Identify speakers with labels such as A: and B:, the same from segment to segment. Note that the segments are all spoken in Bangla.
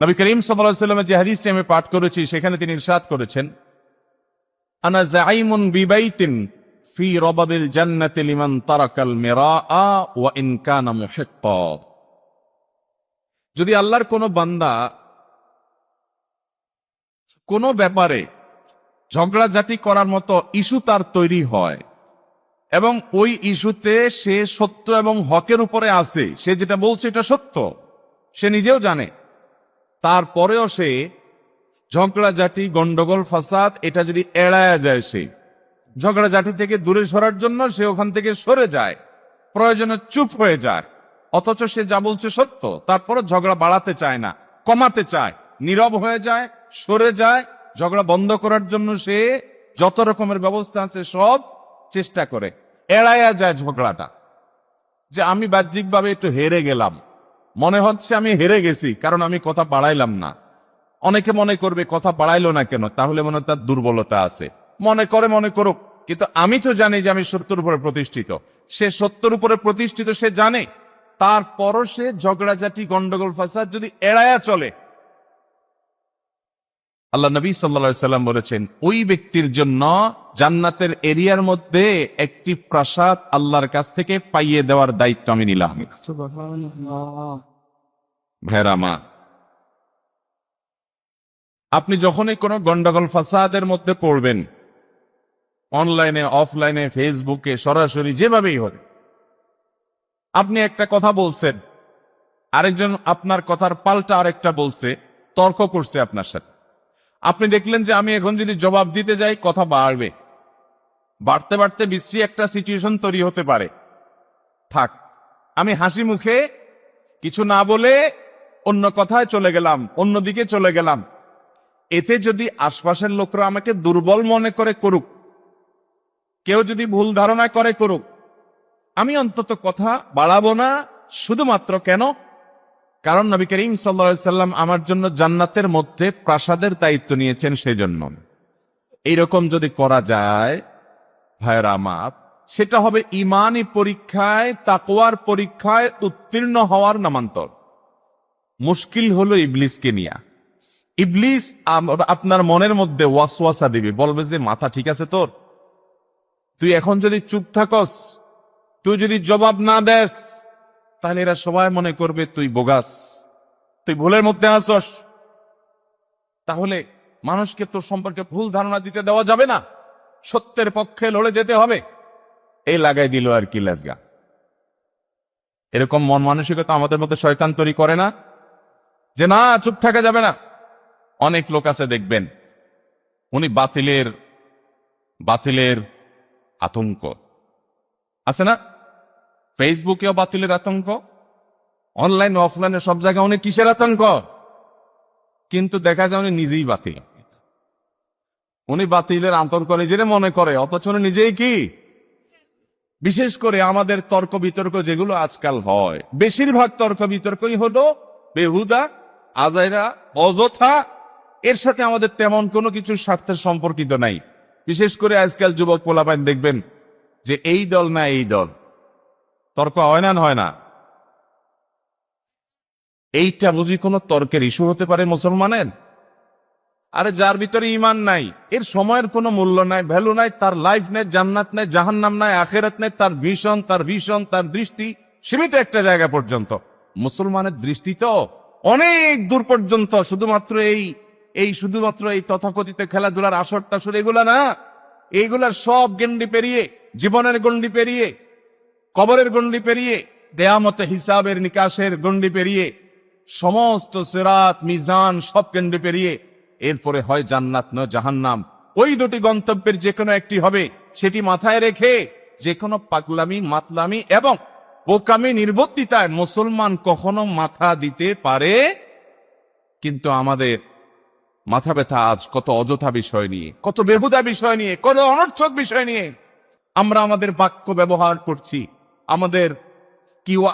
A: নবী করিম সাল্লাল্লাহু আলাইহি ওয়াসাল্লামের যে হাদিসটি আমি পাঠ করেছি সেখানে তিনি ইরশাদ করেছেন, আনা যাইমুন বিবাইতিন ফি রাবাদিল জান্নাতি লিমান তারাকাল মিরাআ ওয়া ইন কানা মুহিক্কা। যদি আল্লাহর কোন বান্দা কোন ব্যাপারে ঝগড়াঝাটি করার মতো ইস্যু তার তৈরি হয় এবং ওই ইস্যুতে সে সত্য এবং হকের উপরে আছে, সে যেটা বলছে এটা সত্য, সে নিজেও জানে, তারপরেও সে ঝগড়াঝাটি গন্ডগোল ফাসাদ এটা যদি এড়ায়া যায়, সে ঝগড়াঝাটি থেকে দূরে সরার জন্য সে ওখান থেকে সরে যায়, প্রয়োজনে চুপ হয়ে যায়, অথচ সে যা বলছে সত্য, তারপরে ঝগড়া বাড়াতে চায় না, কমাতে চায়, নীরব হয়ে যায়, সরে যায়, ঝগড়া বন্ধ করার জন্য সে যত রকমের ব্যবস্থা আছে সব চেষ্টা করে, এড়াইয়া যায় ঝগড়াটা। যে আমি বাহ্যিকভাবে একটু হেরে গেলাম, মনে হচ্ছে আমি হেরে গেছি কারণ আমি কথা বাড়াইলাম না। অনেকে মনে করবে কথা বাড়াইলো না কেন, তাহলে মনে তার দুর্বলতা আছে, মনে করুক, কিন্তু আমি তো জানি যে আমি সত্যের উপরে প্রতিষ্ঠিত। সে সত্যের উপরে প্রতিষ্ঠিত, সে জানে, তারপরও সে ঝগড়াঝাটি গন্ডগোল ফাসাদ যদি এড়ায়া চলে, আল্লাহ নবী সাল্লাল্লাহু আলাইহি সাল্লাম বলেছেন ওই ব্যক্তির জন্য জান্নাতের এরিয়ার মধ্যে একটি প্রাসাদ আল্লাহর কাছ থেকে পাইয়ে দেওয়ার দায়িত্ব আমি নিলাম। ভাইরা আমার, আপনি যখনই কোনো গন্ডগোল ফাসাদের মধ্যে পড়বেন, অনলাইনে অফলাইনে ফেসবুকে সরাসরি যেভাবেই হোক, আপনি একটা কথা বলছেন, আরেকজন আপনার কথার পাল্টা আরেকটা বলছে, তর্ক করছে আপনার সাথে, আপনি দেখলেন যে আমি এখন যদি জবাব দিতে যাই কথা বাড়বে, বাড়তে বাড়তে বিশ্রী একটা সিচুয়েশন তৈরি হতে পারে, থাক আমি হাসি মুখে কিছু না বলে অন্য কথায় চলে গেলাম, অন্যদিকে চলে গেলাম। এতে যদি আশপাশের লোকরা আমাকে দুর্বল মনে করে করুক, কেউ যদি ভুল ধারণা করে করুক, আমি অন্তত কথা বাড়াবো না। শুধুমাত্র কেন? কারণ নবী করিম সাল্লাল্লাহু আলাইহি সাল্লাম আমার জন্য জান্নাতের মধ্যে প্রাসাদের দায়িত্ব নিয়েছেন, সেজন্য। এইরকম যদি করা যায় ভাইরা আমার, সেটা হবে ঈমানি পরীক্ষায়, তাকওয়ার পরীক্ষায় উত্তীর্ণ হওয়ার নামান্তর। মুশকিল হলো ইবলিসকে নিয়া। ইবলিস আপনার মনের মধ্যে ওয়াসওয়াসা দিবে, বলবে যে মাথা ঠিক আছে তোর, তুই এখন যদি চুপ থাকস, তুই যদি জবাব না দেস, তাহলে এরা সবাই মনে করবে তুই বোগাস, তুই ভুলের মধ্যে আসস, তাহলে মানুষকে তোর সম্পর্কে ভুল ধারণা দিতে দেওয়া যাবে না, সত্যের পক্ষে লড়ে যেতে হবে। এই লাগাই দিল আর কি লেজগা। এরকম মন মানসিকতা আমাদের মধ্যে শয়তান তৈরি করে না, যে না চুপ থাকা যাবে না। অনেক লোক আছে দেখবেন, উনি বাতিলের আতঙ্ক আছে না, ফেসবুকেও বাতিলের আতঙ্ক, অনলাইন অফলাইনে সব জায়গায় উনি কিসের আতঙ্ক, কিন্তু দেখা যায় উনি নিজেই বাতিল। উনি বাতিলের আতঙ্ক নিজের মনে করে, অথচ উনি নিজেই কি। বিশেষ করে আমাদের তর্ক বিতর্ক যেগুলো আজকাল হয়, বেশিরভাগ তর্ক বিতর্কই হলো বেহুদা, আজাইরা, অযথা। এর সাথে আমাদের তেমন কোনো কিছু স্বার্থের সম্পর্কিত নাই। বিশেষ করে আজকাল যুবক পোলাপাইন দেখবেন যে এই দল না এই দল, তর্ক হয় না। এইটা বুঝি কোন তর্কের ইস্যু হতে পারে মুসলমানের? আরে যার ভিতরে ঈমান নাই, এর সময়ের কোনো মূল্য নাই, ভ্যালু নাই, তার লাইফ নাই, জান্নাত নাই, জাহান্নাম নাই, আখিরাত নাই, তার ভিশন তার দৃষ্টি সীমিত একটা জায়গা পর্যন্ত। মুসলমানের দৃষ্টি তো অনেক দূর পর্যন্ত। শুধুমাত্র এই তথাকথিত খেলাধুলার আসর টাসর এগুলা না, এইগুলার সব গণ্ডি পেরিয়ে, জীবনের গণ্ডি পেরিয়ে, কবরের গণ্ডি পেরিয়ে, কিয়ামতে হিসাবের নিকাশের গণ্ডি পেরিয়ে, সমস্ত সিরাত মিজান সব গণ্ডি পেরিয়ে এরপরে হয় জান্নাত নয় জাহান্নাম। ওই দুটি গন্তব্যের যে কোনো একটি হবে, সেটি মাথায় রেখে যে কোনো পাগলামি, মাতলামি এবং বোকামি নির্বুদ্ধিতায় মুসলমান কখনো মাথা দিতে পারে। কিন্তু আমাদের মাথা ব্যথা আজ কত অযথা বিষয় নিয়ে, কত বেহুদা বিষয় নিয়ে, কত অনর্থক বিষয় নিয়ে আমরা আমাদের বাক্য ব্যবহার করছি।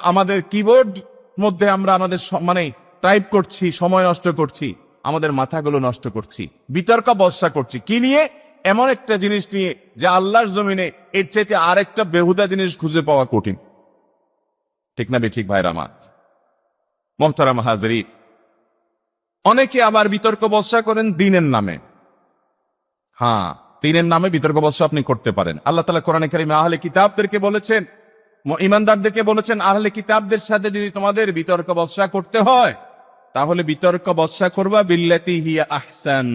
A: আমাদের কিবোর্ড মধ্যে আমরা আমাদের টাইপ করছি, সময় নষ্ট করছি, আমাদের মাথাগুলো নষ্ট করছি, বিতর্ক বর্ষা করছি। কি নিয়ে? এমন একটা জিনিস নিয়ে যে আল্লাহর জমিনে এর চাইতে আরেকটা বেহুদা জিনিস খুঁজে পাওয়া কঠিন। ঠিক না বেঠিক ভাইরা আমার? মুহতারাম হাজরিন, অনেকে আবার বিতর্ক বর্ষা করেন দিনের নামে। হ্যাঁ, দিনের নামে বিতর্ক বর্ষা আপনি করতে পারেন। আল্লাহ তাআলা কোরআনে কারিমে আহলে কিতাবদেরকে বলেছেন, ঈমানদারদেরকে বলেছেন, আহলে কিতাবদের সাথে যদি তোমাদের বিতর্ক বর্ষা করতে হয় তাহলে বিতর্ক বর্ষা করবা বিল্লাতি হিয়া আহসান,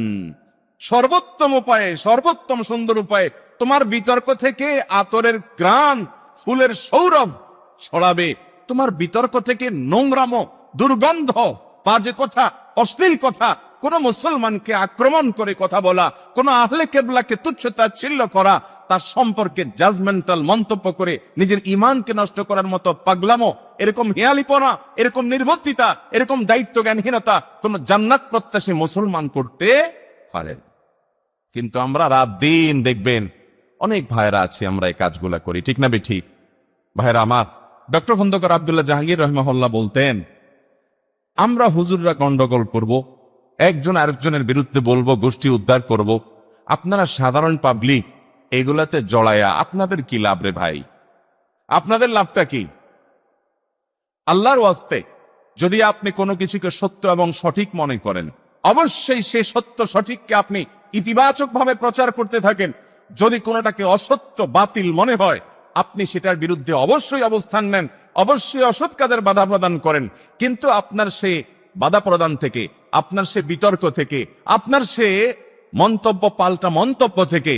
A: সর্বোত্তম উপায়ে, সর্বোত্তম সুন্দর উপায়ে। তোমার বিতর্ক থেকে আতরের গ্রান, ফুলের সৌরভ ছড়াবে। তোমার বিতর্ক থেকে নোংরামো, দুর্গন্ধ, বাজে কথা, অশ্লীল কথা, কোন মুসলমানকে আক্রমণ করে কথা বলা, কোন আহলে কেবলাকে তুচ্ছ-তাচ্ছিল্য করা, তার সম্পর্কে জাজমেন্টাল মন্তব্য করে নিজের ঈমানকে নষ্ট করার মতো পাগলামো, এরকম হেয়ালিপনা, এরকম নির্বুদ্ধিতা, এরকম দায়িত্ব জ্ঞানহীনতা কোন জান্নাত প্রত্যাশী মুসলমান করতে পারে। কিন্তু আমরা রাত দিন দেখবেন অনেক ভাইরা আছে আমরা এই কাজগুলা করি, ঠিক না বেঠিক? ভাইরা আমার, ডক্টর খন্দকার আব্দুল্লাহ জাহাঙ্গীর রহমাহুল্লাহ বলতেন, আমরা হুজুররা গন্ডগোল করব, একজন আরেকজনের বিরুদ্ধে বলবো, গোষ্ঠী উদ্ধার করব, আপনারা সাধারণ পাবলিক এগুলাতে জড়ায়া আপনাদের কি লাভ রে ভাই? আপনাদের লাভটা কি? আল্লাহর ওয়াস্তে যদি আপনি কোনো কিছুকে সত্য এবং সঠিক মনে করেন, অবশ্যই সেই সত্য সঠিককে আপনি ইতিবাচক ভাবে প্রচার করতে থাকেন। যদি কোনোটাকে অসত্য, বাতিল মনে হয়, আপনি সেটার বিরুদ্ধে অবশ্যই অবস্থান নেন, অবশ্যই অসৎ কাজের বাধা প্রদান করেন। কিন্তু আপনার সে বাধা প্রদান থেকে, আপনার সে বিতর্ক থেকে, আপনার সে মন্তব্য পাল্টা মন্তব্য থেকে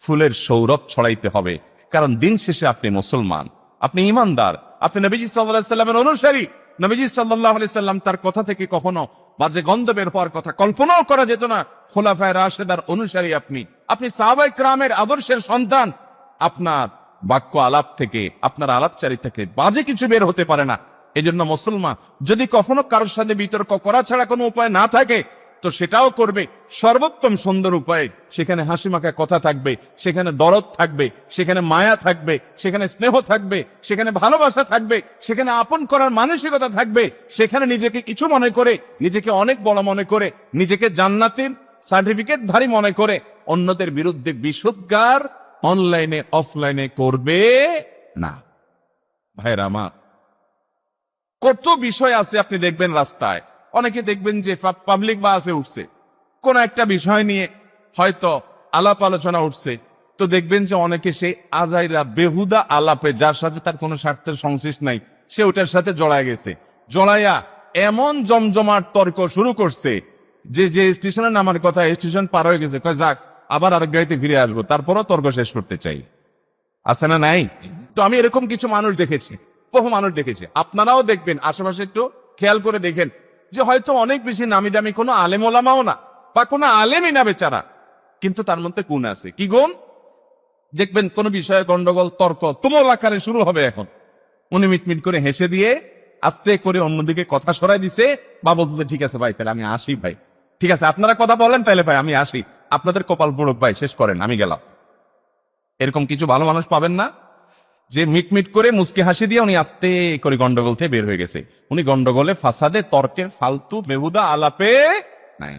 A: ফুলের সৌরভ ছড়াইতে হবে। কারণ দিন শেষে আপনি মুসলমান, আপনি ঈমানদার, আপনি নবীজি সাল্লাল্লাহু আলাইহি সাল্লামের অনুসারী। নবীজি সাল্লাল্লাহু আলাইহি সাল্লাম তার কথা থেকে কখনো বাজে গন্ধ বের হওয়ার কথা কল্পনাও করা যেত না। খোলাফায়ে রাশেদার অনুসারী আপনি, আপনি সাহাবায়ে কেরামের আদর্শের সন্তান। আপনার বাক্য আলাপ থেকে, আপনার আলাপচারি থেকে বাজে কিছু বের হতে পারে না। এজন্য মুসলমান যদি কখনো কারোর সাথে বিতর্ক করা ছাড়া কোনো উপায় না থাকে, তো সেটাও করবে সর্বোত্তম সুন্দর উপায়ে। সেখানে হাসি মাখা কথা থাকবে, সেখানে দরদ থাকবে, সেখানে মায়া থাকবে, সেখানে স্নেহ থাকবে, সেখানে ভালোবাসা থাকবে, সেখানে আপন করার মানসিকতা থাকবে। সেখানে নিজেকে কিছু মনে করে, নিজেকে অনেক বড় মনে করে, নিজেকে জান্নাতের সার্টিফিকেট ধারী মনে করে অন্যদের বিরুদ্ধে বিশুদ্ধার অনলাইনে অফলাইনে করবে না। ভাইরা আমার, কত বিষয় আছে আপনি দেখবেন রাস্তায়, অনেকে দেখবেন যে পাবলিক বাসে উঠছে, কোন একটা বিষয় নিয়ে হয়তো আলাপ আলোচনা উঠছে, তো দেখবেন যে অনেকে সেই আজাইরা বেহুদা আলাপে, যার সাথে তার কোনো স্বার্থের সংশ্লিষ্ট নাই, সে ওটার সাথে জড়ায় গেছে। জড়াইয়া এমন জমজমাট তর্ক শুরু করছে যে যে স্টেশনে নামার কথা স্টেশন পার হয়ে গেছে, কয় যাক আবার আরেক গাড়িতে ফিরে আসবো, তারপরও তর্ক শেষ করতে চাই। আছে না নাই? তো আমি এরকম কিছু মানুষ দেখেছি, বহু মানুষ দেখেছি। আপনারাও দেখবেন, আশেপাশে একটু খেয়াল করে দেখেন যে হয়তো অনেক বেশি নামি দামি কোনো আলেম ওলামাও না, বা কোনো আলেমই না বেচারা, কিন্তু তার মধ্যে গুণ আছে। কি গুণ? দেখবেন কোন বিষয়ে গন্ডগোল, তর্ক তুমুল আকারে শুরু হবে। এখন উনি মিটমিট করে হেসে দিয়ে আস্তে করে অন্যদিকে কথা সরাই দিছে, বা বলতেছে ঠিক আছে ভাই, তাহলে আমি আসি ভাই, ঠিক আছে আপনারা কথা বলেন, তাহলে ভাই আমি আসি, আপনাদের কপাল পড়ুক ভাই, শেষ করেন, আমি গেলাম। এরকম কিছু ভালো মানুষ পাবেন না যে মিটমিট করে মুস্কি হাসি দিয়ে উনি আস্তে করে গন্ডগোল থেকে বের হয়ে গেছে। উনি গন্ডগোলে, ফাসাদে, তর্কে, ফালতু বেহুদা আলাপে নাই।